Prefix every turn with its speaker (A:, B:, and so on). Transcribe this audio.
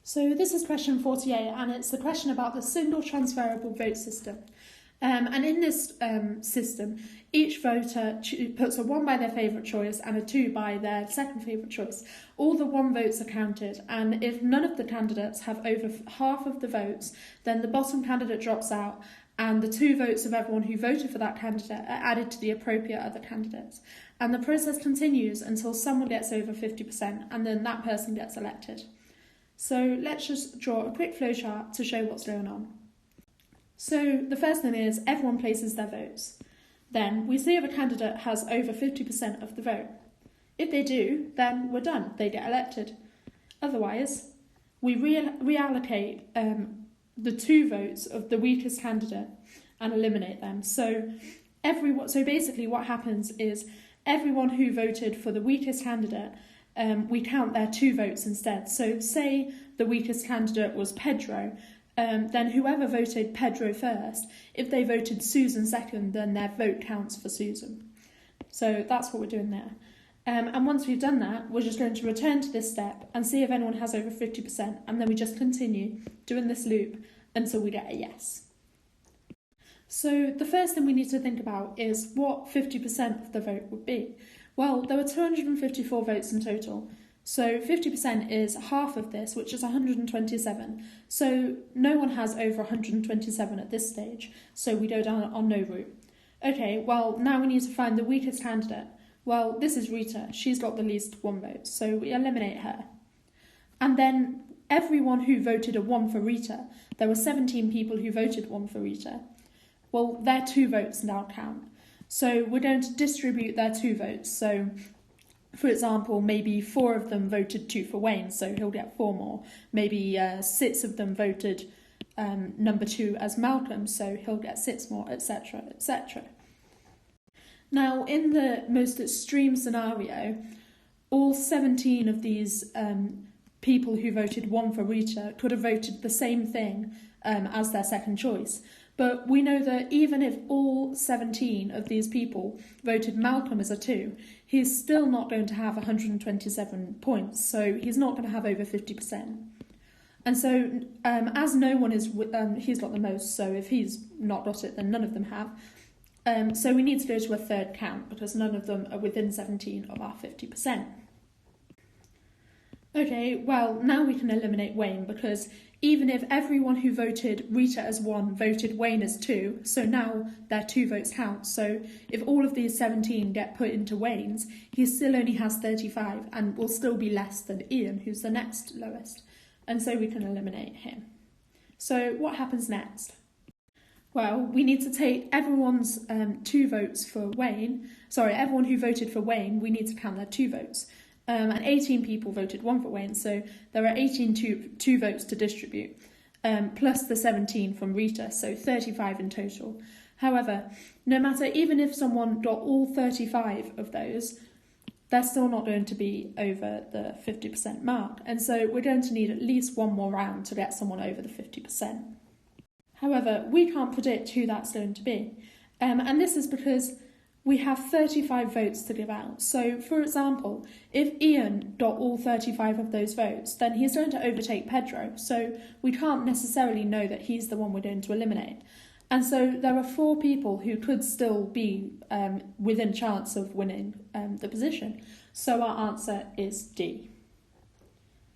A: So this is question 48, and it's the question about the single transferable vote system. And in this system, each voter puts a 1 by their favourite choice and a 2 by their second favourite choice. All the 1 votes are counted, and if none of the candidates have over half of the votes, then the bottom candidate drops out, and the 2 votes of everyone who voted for that candidate are added to the appropriate other candidates. And the process continues until someone gets over 50%, and then that person gets elected. So let's just draw a quick flowchart to show what's going on. So the first thing is everyone places their votes. Then we see if a candidate has over 50% of the vote. If they do, then we're done, they get elected. Otherwise, we reallocate the 2 votes of the weakest candidate and eliminate them. So basically what happens is everyone who voted for the weakest candidate, we count their 2 votes instead. So say the weakest candidate was Pedro, then whoever voted Pedro first, if they voted Susan second, then their vote counts for Susan. So that's what we're doing there. And once we've done that, we're just going to return to this step and see if anyone has over 50%, and then we just continue doing this loop until we get a yes. So the first thing we need to think about is what 50% of the vote would be. Well, there were 254 votes in total, so 50% is half of this, which is 127. So no one has over 127 at this stage, so we go down on no route. Okay, well, now we need to find the weakest candidate. Well, this is Rita. She's got the least 1 vote, so we eliminate her. And then everyone who voted a 1 for Rita, there were 17 people who voted 1 for Rita. Well, their 2 votes now count. So we're going to distribute their 2 votes. So, for example, maybe 4 of them voted 2 for Wayne, so he'll get 4 more. Maybe 6 of them voted number 2 as Malcolm, so he'll get 6 more, etc., etc. Now, in the most extreme scenario, all 17 of these people who voted 1 for Rita could have voted the same thing as their second choice. But we know that even if all 17 of these people voted Malcolm as a 2, he's still not going to have 127 points, so he's not going to have over 50%. And so, as no one is, he's got the most, so if he's not got it, then none of them have. So we need to go to a third count, because none of them are within 17 of our 50%. Okay, well, now we can eliminate Wayne, because even if everyone who voted Rita as 1 voted Wayne as 2, so now their 2 votes count. So if all of these 17 get put into Wayne's, he still only has 35 and will still be less than Ian, who's the next lowest. And so we can eliminate him. So what happens next? Well, we need to take everyone's 2 votes for Wayne. Sorry, everyone who voted for Wayne, we need to count their 2 votes. And 18 people voted 1 for Wayne, so there are 18 two votes to distribute, plus the 17 from Rita, so 35 in total. However, no matter, even if someone got all 35 of those, they're still not going to be over the 50% mark, and so we're going to need at least 1 more round to get someone over the 50%. However, we can't predict who that's going to be, and this is because we have 35 votes to give out. So, for example, if Ian got all 35 of those votes, then he's going to overtake Pedro. So we can't necessarily know that he's the one we're going to eliminate. And so there are 4 people who could still be within chance of winning the position. So our answer is D.